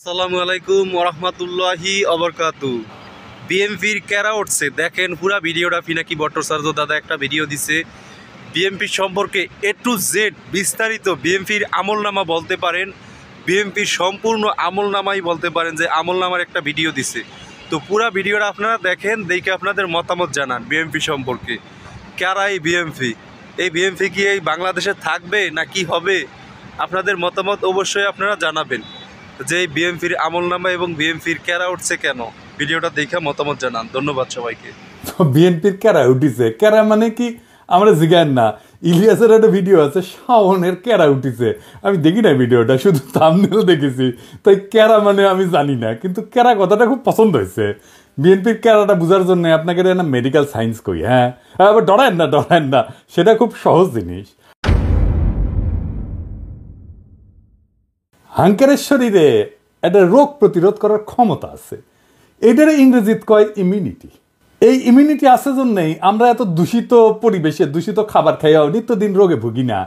আসসালামু আলাইকুম ওরহমাতুল্লাহি অবরকাতু। বিএমপির ক্যারা উঠছে, দেখেন পুরা ভিডিওটা। পিনাকি ভট্টাচার্য দাদা একটা ভিডিও দিছে বিএমপির সম্পর্কে এ টু জেড বিস্তারিত। বিএমপির আমলনামা বলতে পারেন, বিএমপির সম্পূর্ণ আমলনামাই বলতে পারেন, যে আমলনামার একটা ভিডিও দিছে। তো পুরা ভিডিওটা আপনারা দেখেন, দেখে আপনাদের মতামত জানান বিএমপি সম্পর্কে। কারা এই বিএমপি? এই বিএমপি কি এই বাংলাদেশে থাকবে না কি হবে? আপনাদের মতামত অবশ্যই আপনারা জানাবেন, যে বিএমপির আমলনামা এবং বিএমপির ক্যারা উঠছে কেন। ভিডিওটা দেখে মতামত জানান। ধন্যবাদ সবাইকে। বিএনপির ক্যারা উঠিছে, ক্যারা মানে কি আমরা জিগান না। ইলিয়াসের একটা ভিডিও আছে, শাওনের ক্যারা উঠিছে। আমি দেখি না ভিডিওটা, শুধু থাম্বনেল দেখেছি, তাই ক্যারা মানে আমি জানি না, কিন্তু ক্যারা কথাটা খুব পছন্দ হয়েছে। বিএনপির ক্যারাটা বোঝার জন্য আপনাকে না মেডিকেল সায়েন্স কই। হ্যাঁ, আবার ডরায়েন না, সেটা খুব সহজ জিনিস। হাঙ্কারের শরীরে একটা রোগ প্রতিরোধ করার ক্ষমতা আছে, এটার ইংরেজিতে কয় ইমিউনিটি। এই ইমিউনিটি আছে জন্যই আমরা এত দূষিত পরিবেশে দূষিত খাবার খাইয়াও নিত্যদিন রোগে ভুগি না।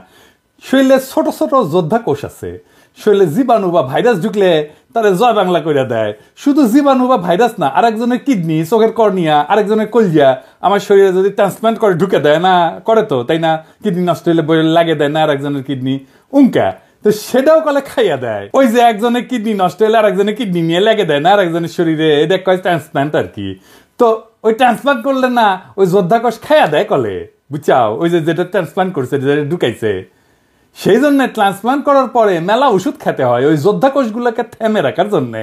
শরীরে ছোট ছোট যোদ্ধা কোষ আছে, শরীরে জীবাণু বা ভাইরাস ঢুকলে তারা জয় বাংলা করে দেয়। শুধু জীবাণু বা ভাইরাস না, আরেকজনের কিডনি, চোখের কর্নিয়া, আরেকজনের কলজিয়া আমার শরীরে যদি ট্রান্সপ্লান্ট করে ঢুকে দেয় না, করে তো তাই না? কিডনি নষ্ট হলে বই লাগে দেয় না আরেকজনের কিডনি, উঙ্কা তো সেটাও কলে খাইয়া দেয়। ওই যে একজনের কিডনি নষ্ট হলে আরেকজনের কিডনি নিয়ে লেগে দেয় না আরেকজনের শরীরে, এটা কয় ট্রান্সপ্লান্ট আর কি। তো ওই ট্রান্সপ্লান্ট করলে না ওই যোদ্ধা কোষ খাইয়া দেয় কলে, বুঝছাও? ওই যে যেটা ট্রান্সপ্লান্ট করছে, যেটা ঢুকাইছে, সেই জন্য ট্রান্সপ্লান্ট করার পরে মেলা ওষুধ খেতে হয় ওই যোদ্ধা কোষগুলোকে থেমে রাখার জন্যে,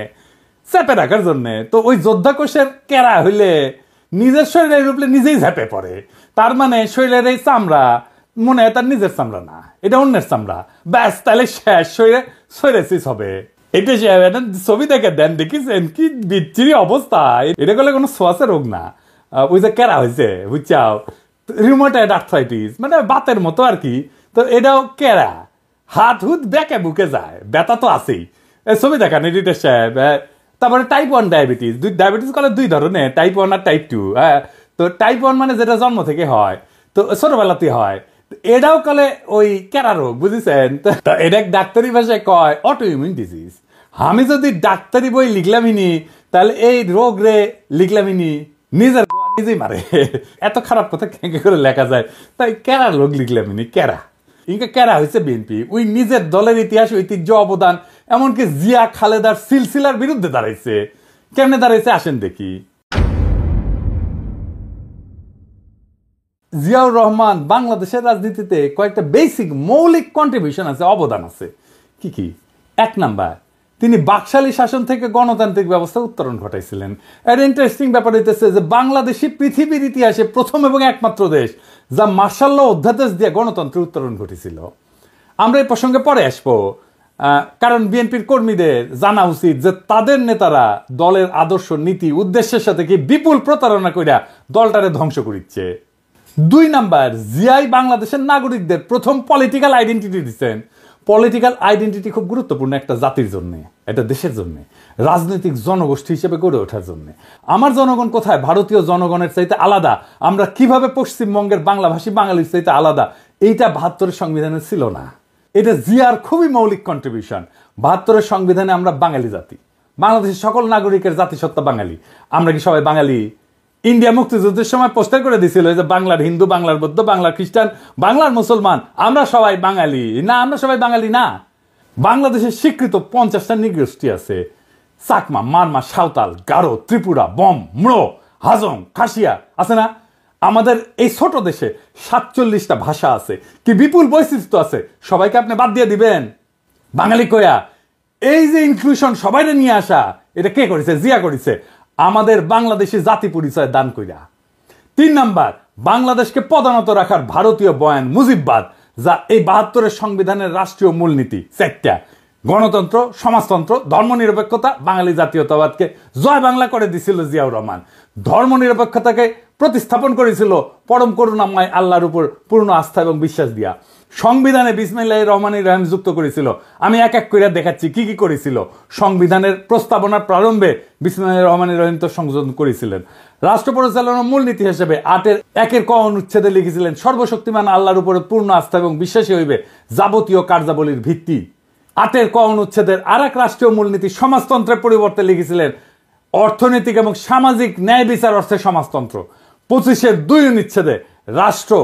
চেপে রাখার জন্যে। তো ওই যোদ্ধা কোষের ক্যারা হইলে নিজের শরীরের উপরে নিজেই ঝেপে পড়ে। তার মানে শরীরের এই চামড়া মনে হয় তার নিজের চামড়া না, এটা অন্যের চামড়া। ব্যাস, তাহলে শেষ, শরীরে সোয়ারিয়াসিস হবে। এটা ছবি দেখে দেন, দেখিছেন কি বিচ্ছিরি অবস্থা। এটা করলে কোনো সোয়াসের রোগ না, ওই যে ক্যারা হয়েছে, বুঝছাও? রিউমাটয়েড আর্থ্রাইটিস মানে বাতের মতো আর কি। তো এটাও ক্যারা, হাত হুত বেঁকে বুকে যায়, ব্যথা তো আছেই। ছবি দেখান এডিটর সাহেব। তারপরে টাইপ 1 ডায়াবেটিস। ডায়াবেটিস কলে দুই ধরনের, টাইপ 1 আর টাইপ 2। হ্যাঁ, তো টাইপ 1 মানে যেটা জন্ম থেকে হয়, তো ছোটবেলাতে হয়। এটাও কলে ওই ক্যারা রোগ, বুঝেছেন? তো এটা ডাক্তারি ভাষায় কয় অটো ইমিউন ডিজিজ। আমি যদি ডাক্তারি বই লিখলামিনি, তাহলে এই রোগ রে লিখলামিনি নিজের নিজেই মারে। এত খারাপ কথা কেঁকে করে লেখা যায়, তাই ক্যারা রোগ লিখলামিনি। ক্যারা ইনকা ক্যারা হয়েছে বিএনপি। ওই নিজের দলের ইতিহাস, ঐতিহ্য, অবদান, এমনকি জিয়া খালেদার সিলসিলার বিরুদ্ধে দাঁড়াইছে। কেমনে দাঁড়াইছে আসেন দেখি। জিয়াউর রহমান বাংলাদেশের রাজনীতিতে কয়েকটা বেসিক মৌলিক কন্ট্রিবিউশন আছে, অবদান আছে। কি কি? 1 নাম্বার, তিনি বাকশালী শাসন থেকে গণতান্ত্রিক ব্যবস্থা উত্তরণ ঘটাইছিলেন। এর ইন্টারেস্টিং ব্যাপার হইতেছে যে বাংলাদেশই পৃথিবীর ইতিহাসে প্রথম এবং একমাত্র দেশ যা মার্শাল ল অধ্যাদেশ দিয়ে গণতন্ত্রের উত্তরণ ঘটেছিল। আমরা এই প্রসঙ্গে পরে আসবো, কারণ বিএনপির কর্মীদের জানা উচিত যে তাদের নেতারা দলের আদর্শ, নীতি, উদ্দেশ্যের সাথে কি বিপুল প্রতারণা কইরা দলটারে ধ্বংস করিচ্ছে। 2 নাম্বার, জিয়াই বাংলাদেশের নাগরিকদের প্রথম পলিটিক্যাল আইডেন্টিটি দিচ্ছেন। পলিটিক্যাল আইডেন্টিটি খুব গুরুত্বপূর্ণ একটা জাতির জন্য, একটা দেশের জন্য, রাজনৈতিক জনগোষ্ঠী হিসেবে গড়ে ওঠার জন্য। আমার জনগণ কোথায় ভারতীয় জনগণের চাইতে আলাদা, আমরা কিভাবে পশ্চিমবঙ্গের বাংলাভাষী বাঙালির চাইতে আলাদা, এইটা 72-এর সংবিধানে ছিল না। এটা জিয়ার খুবই মৌলিক কন্ট্রিবিউশন। 72-এর সংবিধানে আমরা বাঙালি জাতি, বাংলাদেশের সকল নাগরিকের জাতিসত্তা বাঙালি। আমরা কি সবাই বাঙালি? ইন্ডিয়া মুক্তিযুদ্ধের সময় পোস্টার করে দিছিল যে বাংলার হিন্দু, বাংলার বৌদ্ধ, বাংলার খ্রিস্টান, বাংলার মুসলমান, আমরা সবাই বাঙালি। না, আমরা সবাই বাঙালি না। বাংলাদেশের স্বীকৃত 50টা নৃগোষ্ঠী আছে, চাকমা, মারমা, সাঁওতাল, গারো, ত্রিপুরা, বম, মুড়ো, হাজং, খাসিয়া, আছে না? আমাদের এই ছোট দেশে 47টা ভাষা আছে, কি বিপুল বৈচিত্র্য আছে। সবাইকে আপনি বাদ দিয়ে দিবেন বাঙালি কয়া? এই যে ইনক্লুশন, সবাইকে নিয়ে আসা, এটা কে করেছে? জিয়া করেছে, আমাদের বাংলাদেশি জাতি পরিচয় দান কইরা। 3 নাম্বার, বাংলাদেশকে পদানত রাখার ভারতীয় বয়ান মুজিববাদ, যা এই 72-এর সংবিধানের রাষ্ট্রীয় মূলনীতি 4টা: গণতন্ত্র, সমাজতন্ত্র, ধর্মনিরপেক্ষতা, বাঙালি জাতীয়তাবাদকে জয় বাংলা করে দিছিল জিয়াউর রহমান। ধর্মনিরপেক্ষতাকে প্রতিস্থাপন করেছিল পরম করুণাময় আল্লাহর উপর পূর্ণ আস্থা এবং বিশ্বাস দিয়া। সংবিধানে বিসমিল্লাহির রহমানির রহিম যুক্ত করেছিল। আমি এক এক করে দেখাচ্ছি কি কি করেছিল। সংবিধানের প্রস্তাবনার প্রারম্ভে বিসমিল্লাহির রহমানির রহিম তো সংযোজন করেছিলেন। রাষ্ট্র পরিচালনার মূলনীতি হিসেবে 8-এর ক অনুচ্ছেদে লিখেছিলেন, সর্বশক্তিমান আল্লাহর উপরে পূর্ণ আস্থা এবং বিশ্বাসী হইবে যাবতীয় কার্যাবলীর ভিত্তি। 8 ক অনুচ্ছেদের আর এক রাষ্ট্রীয় মূলনীতি সমাজতন্ত্রের পরিবর্তে লিখেছিলেন অর্থনৈতিক এবং সামাজিক ন্যায় বিচার অর্থে সমাজতন্ত্র। 25 2 অনুচ্ছেদে রাষ্ট্র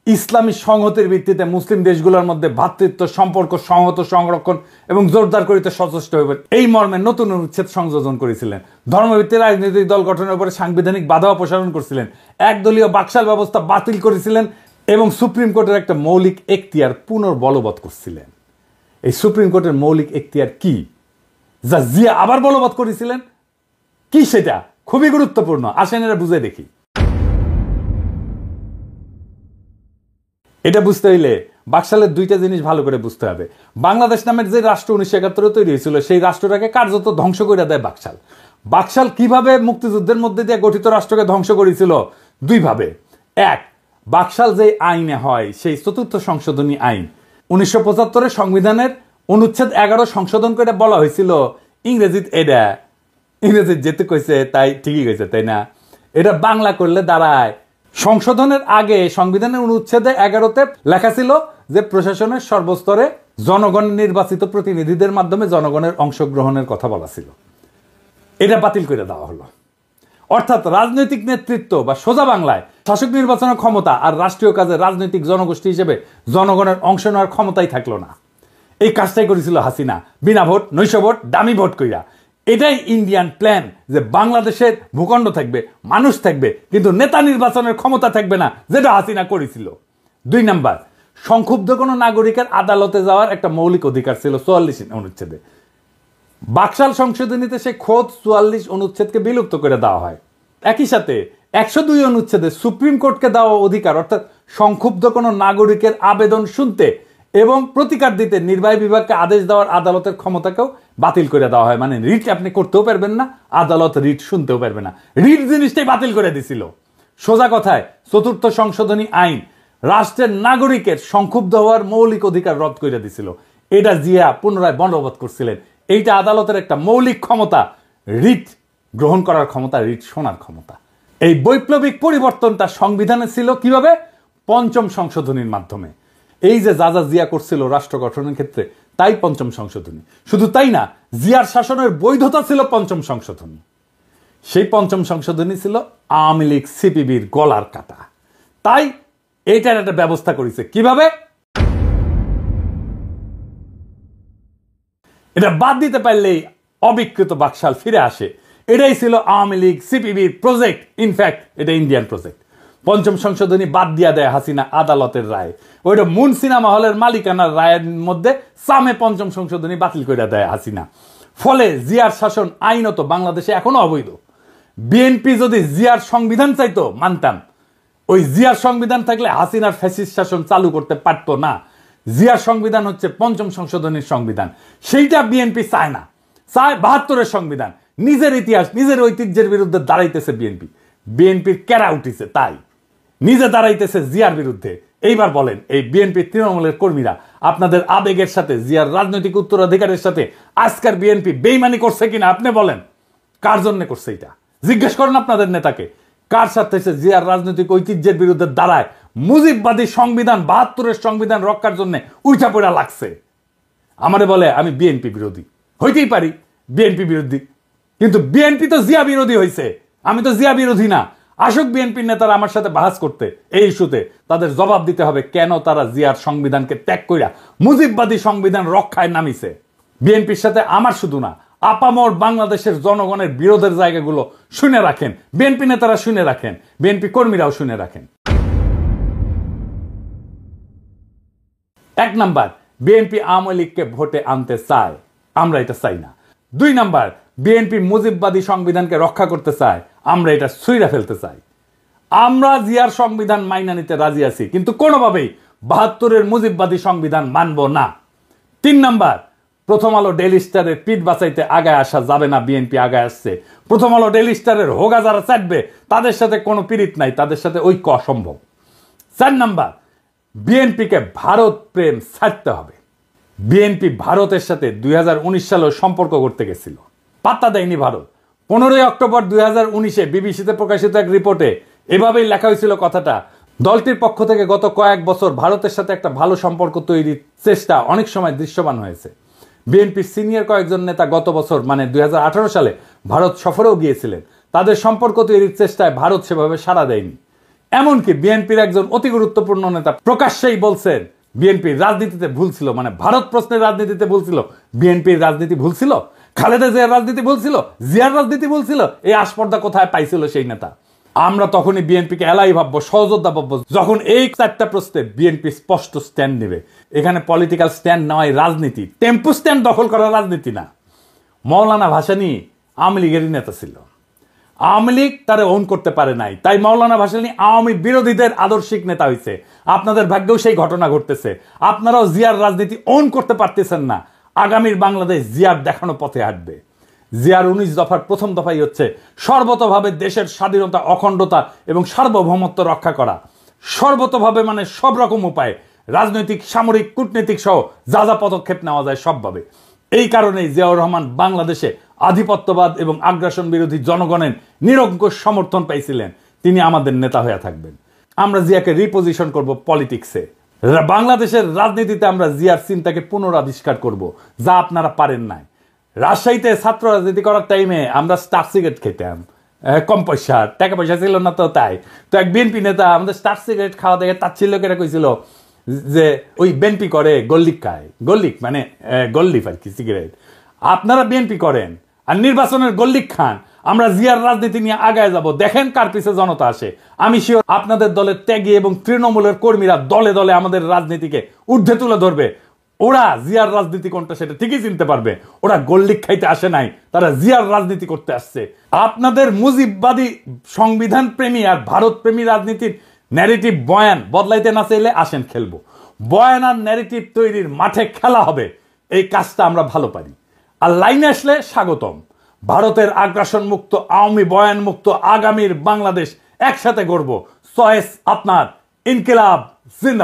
ইসলামী সংহতির ভিত্তিতে মুসলিম দেশগুলোর মধ্যে ভ্রাতৃত্ব সম্পর্ক সংহত সংরক্ষণ এবং জোরদার করিতে সচেষ্ট হইবেন এই মর্মে নতুন অনুচ্ছেদ সংযোজন করেছিলেন। ধর্মভিত্তিক রাজনৈতিক দল গঠনের উপরে সাংবিধানিক বাধা অপসারণ করেছিলেন। একদলীয় বাকশাল ব্যবস্থা বাতিল করেছিলেন এবং সুপ্রিম কোর্টের একটা মৌলিক এখতিয়ার পুনর্বলবৎ করছিলেন। এই সুপ্রিম কোর্টের মৌলিক এখতিয়ার কি, যা জিয়া আবার বলবৎ করেছিলেন? কি সেটা? খুবই গুরুত্বপূর্ণ, আসেন এরা বুঝে দেখি। এটা বুঝতে হইলে বাকশালের দুইটা জিনিস ভালো করে বুঝতে হবে। বাংলাদেশ নামের যে রাষ্ট্র 1971 তৈরি হয়েছিল সেই রাষ্ট্রটাকে কার্যত ধ্বংস করে দেয় বাকশাল। বাকশাল কিভাবে মুক্তিযুদ্ধের মধ্যে দিয়ে গঠিত রাষ্ট্রকে ধ্বংস করেছিল? দুইভাবে। এক, বাকশাল যে আইনে হয় সেই 4th সংশোধনী আইন 1975 সংবিধানের অনুচ্ছেদ 11 সংশোধন করে বলা হয়েছিল ইংরেজিত এটা, ইংরেজিত যেতে কইছে তাই ঠিকই কইছে, তাই না? এটা বাংলা করলে দাঁড়ায়, সংশোধনের আগে সংবিধানের অনুচ্ছেদে 11তে লেখা ছিল যে প্রশাসনের সর্বস্তরে জনগণের নির্বাচিত প্রতিনিধিদের মাধ্যমে জনগণের অংশগ্রহণের কথা বলা ছিল। এটা বাতিল করে দেওয়া হলো। অর্থাৎ রাজনৈতিক নেতৃত্ব বা সোজা বাংলায় শাসক নির্বাচনের ক্ষমতা আর রাষ্ট্রীয় কাজে রাজনৈতিক জনগোষ্ঠী হিসেবে জনগণের অংশ নেওয়ার ক্ষমতাই থাকলো না। এই কাজটাই করেছিল হাসিনা, বিনা ভোট, নৈশ ভোট, দামি ভোট কইরা। এটাই ইন্ডিয়ান প্ল্যান, যে বাংলাদেশের ভূখণ্ড থাকবে, মানুষ থাকবে, কিন্তু নেতা নির্বাচনের ক্ষমতা থাকবে না, যেটা হাসিনা করেছিল। 2 নাম্বার, সংক্ষুব্ধ কোনো নাগরিকের আদালতে যাওয়ার একটা মৌলিক অধিকার ছিল 44 অনুচ্ছেদে। বাকশাল সংশোধনীতে সে খোদ 44 অনুচ্ছেদকে বিলুপ্ত করে দেওয়া হয়। একই সাথে 102 অনুচ্ছেদে সুপ্রিম কোর্টকে দেওয়া অধিকার, অর্থাৎ সংক্ষুব্ধ কোনো নাগরিকের আবেদন শুনতে এবং প্রতিকার দিতে নির্বাহী বিভাগকে আদেশ দেওয়ার আদালতের ক্ষমতাকেও বাতিল করে দেওয়া হয়। মানে রিট আপনি করতেও পারবেন না, আদালত রিট শুনতেও পারবে না। রিট জিনিসটাই বাতিল করে দিছিল। সোজা কথায় 4th সংশোধনী আইন রাষ্ট্রের নাগরিকের সংক্ষুব্ধ হওয়ার মৌলিক অধিকার রদ করে দিছিল। এটা জিয়া পুনরায় বলবৎ করছিলেন। এইটা আদালতের একটা মৌলিক ক্ষমতা, রিট গ্রহণ করার ক্ষমতা, রিট শোনার ক্ষমতা। এই বৈপ্লবিক পরিবর্তনটা সংবিধানে ছিল কিভাবে? 5ম সংশোধনীর মাধ্যমে। এই যে যা যা জিয়া করছিল রাষ্ট্র গঠনের ক্ষেত্রে, তাই 5ম সংশোধনী। শুধু তাই না, জিয়ার শাসনের বৈধতা ছিল 5ম সংশোধনী। সেই 5ম সংশোধনী ছিল আওয়ামী লীগ সিপিবির গলার কাটা। তাই এইটার একটা ব্যবস্থা করেছে কিভাবে? এটা বাদ দিতে পারলেই অবিকৃত বাকশাল ফিরে আসে। এটাই ছিল আওয়ামী লীগ সিপিবির প্রজেক্ট। ইনফ্যাক্ট এটা ইন্ডিয়ান প্রজেক্ট। 5ম সংশোধনী বাদ দিয়া দেয় হাসিনা আদালতের রায়। ওইটা মুন সিনেমা হলের মালিকানার রায়ের মধ্যে সামে 5ম সংশোধনী বাতিল করে দেয় হাসিনা। ফলে জিয়ার শাসন আইনত বাংলাদেশে এখনো অবৈধ। বিএনপি যদি জিয়ার সংবিধান চাইতো মানতাম, ওই জিয়ার সংবিধান থাকলে হাসিনার ফ্যাসিস্ট শাসন চালু করতে পারতো না। জিয়ার সংবিধান হচ্ছে 5ম সংশোধনীর সংবিধান, সেইটা বিএনপি চায় না, চায় 72-এর সংবিধান। নিজের ইতিহাস, নিজের ঐতিহ্যের বিরুদ্ধে দাঁড়াইতেছে বিএনপি। বিএনপির কেরা উঠিছে, তাই নিজে দাঁড়াইতেছে জিয়ার বিরুদ্ধে। এইবার বলেন, এই বিএনপি তৃণমূলের কর্মীরা আপনাদের আবেগের সাথে, জিয়ার রাজনৈতিক উত্তরাধিকারের সাথে আজকের বিএনপি বেইমানি করছে কিনা আপনি বলেন? কার জন্য করছে এটা জিজ্ঞেস করেন আপনাদের নেতাকে। কার সাথে সে জিয়ার রাজনৈতিক ঐতিহ্যের বিরুদ্ধে দাঁড়ায় মুজিববাদী সংবিধান, 72-এর সংবিধান রক্ষার জন্য উঠা পড়া লাগছে? আমারে বলে আমি বিএনপি বিরোধী। হইতেই পারি বিএনপি বিরোধী, কিন্তু বিএনপি তো জিয়া বিরোধী হয়েছে, আমি তো জিয়া বিরোধী না। আসুক বিএনপির নেতারা আমার সাথে বাহাস করতে এই ইস্যুতে, তাদের জবাব দিতে হবে কেন তারা জিয়ার সংবিধানকে ত্যাগ কইরা মুজিববাদী সংবিধান রক্ষায় নামিছে। বিএনপির সাথে আমার শুধু না, আপামর বাংলাদেশের জনগণের বিরোধের জায়গাগুলো শুনে রাখেন, বিএনপি নেতারা শুনে রাখেন, বিএনপি কর্মীরাও শুনে রাখেন। 1 নাম্বার, বিএনপি আওয়ামী লীগকে ভোটে আনতে চায়, আমরা এটা চাই না। 2 নাম্বার, বিএনপি মুজিববাদী সংবিধানকে রক্ষা করতে চায়, আমরা এটা ছুঁইরা ফেলতে চাই। আমরা জিয়ার সংবিধান মাইনা নিতে রাজি আছি, কিন্তু কোনোভাবেই 72-এর মুজিববাদী সংবিধান মানব না। 3 নাম্বার, প্রথম আলো ডেইলি স্টারের পিঠ বাঁচাইতে আগায় আসা যাবে না, বিএনপি আগায় আসছে। প্রথম আলো ডেইলি স্টারের হোগা যারা চাটবে তাদের সাথে কোনো পীড়িত নাই, তাদের সাথে ঐক্য অসম্ভব। 4 নাম্বার, বিএনপিকে ভারত প্রেম ছাড়তে হবে। বিএনপি ভারতের সাথে 2019 সালেও সম্পর্ক করতে গেছিল, পাত্তা দেয়নি ভারত। 15 অক্টোবর 2019-এ বিবিসিতে প্রকাশিত এক রিপোর্টে এভাবেই লেখা হয়েছিল কথাটা, দলটির পক্ষ থেকে গত কয়েক বছর ভারতের সাথে একটা ভালো সম্পর্ক তৈরির চেষ্টা অনেক সময় দৃশ্যমান হয়েছে। বিএনপির সিনিয়র কয়েকজন নেতা গত বছর মানে 2018 সালে ভারত সফরেও গিয়েছিলেন। তাদের সম্পর্ক তৈরির চেষ্টায় ভারত সেভাবে সাড়া দেয়নি। এমনকি বিএনপির একজন অতি গুরুত্বপূর্ণ নেতা প্রকাশ্যেই বলছেন বিএনপির রাজনীতিতে ভুল ছিল, মানে ভারত প্রশ্নের রাজনীতিতে ভুল ছিল। বিএনপির রাজনীতি ভুল ছিল, খালেদা জিয়ার রাজনীতি ভুল ছিল, জিয়ার রাজনীতি ভুল ছিল। এই আস্পর্ধা কোথায় পাইছিল সেই নেতা? আমরা তখনই বিএনপিকে এলাই ভাববো, সহযোদ্ধা ভাববো, যখন এই 4টা প্রশ্নে বিএনপি স্পষ্ট স্ট্যান্ড নেবে। এখানে পলিটিক্যাল স্ট্যান্ড নেওয়াই রাজনীতি, টেম্পু স্ট্যান্ড দখল করা রাজনীতি না। মৌলানা ভাসানী আওয়ামী লীগেরই নেতা ছিল, আওয়ামী লীগ তারা ওন করতে পারে নাই, তাই মৌলানা ভাসানী আওয়ামী বিরোধীদের আদর্শিক নেতা হয়েছে। আপনাদের ভাগ্যেও সেই ঘটনা ঘটতেছে। আপনারাও জিয়ার রাজনীতি ওন করতে পারতেছেন না। আগামীর বাংলাদেশ জিয়ার দেখানো পথে হাঁটবে। জিয়ার 19 দফার প্রথম দফাই হচ্ছে সর্বতভাবে দেশের স্বাধীনতা, অখণ্ডতা এবং সার্বভৌমত্ব রক্ষা করা। সর্বতভাবে মানে সব রকম উপায়ে, রাজনৈতিক, সামরিক, কূটনৈতিক সহ যা যা পদক্ষেপ নেওয়া যায় সবভাবে। এই কারণেই জিয়াউর রহমান বাংলাদেশে আধিপত্যবাদ এবং আগ্রাসন বিরোধী জনগণের নিরঙ্কুশ সমর্থন পাইছিলেন। তিনি আমাদের নেতা হয়ে থাকবেন। আমরা জিয়াকে রিপোজিশন করব পলিটিক্সে। বাংলাদেশের রাজনীতিতে আমরা জিয়ার চিন্তাকে পুনরাবিষ্কার করব, যা আপনারা পারেন নাই। রাজশাহীতে ছাত্র রাজনীতি করার টাইমে আমরা স্টার সিগারেট খেতাম, কম পয়সা, টাকা পয়সা ছিল না, তো তাই তো এক বিএনপি নেতা আমাদের স্টার সিগারেট খাওয়া দেখে তাচ্ছিল্য করে কইছিল যে ওই বিএনপি করে গল্লিক খায়। গল্লিক মানে গল্লিফ আর কি, সিগারেট। আপনারা বিএনপি করেন আর নির্বাচনের গল্লিক খান। আমরা জিয়ার রাজনীতি নিয়ে আগায় যাব, দেখেন কার পিছে জনতা আসে। আমি শিওর আপনাদের দলের ত্যাগী এবং তৃণমূলের কর্মীরা দলে দলে আমাদের রাজনীতিকে ঊর্ধ্বে তুলে ধরবে। ওরা জিয়ার রাজনীতি কোনটা সেটা ঠিকই চিনতে পারবে। ওরা গোল্ডিক খাইতে আসে নাই, তারা জিয়ার রাজনীতি করতে আসছে। আপনাদের মুজিববাদী সংবিধান প্রেমী আর ভারত প্রেমী রাজনীতির ন্যারেটিভ বয়ান বদলাইতে না চাইলে আসেন খেলবো। বয়ান আর ন্যারেটিভ তৈরির মাঠে খেলা হবে। এই কাজটা আমরা ভালো পারি। আর লাইনে আসলে স্বাগতম। ভারতের আগ্রাসন মুক্ত, আওয়ামী বয়ান মুক্ত আগামীর বাংলাদেশ একসাথে গড়ব। চয়েস আপনার। ইনকিলাব জিন্দাবাদ।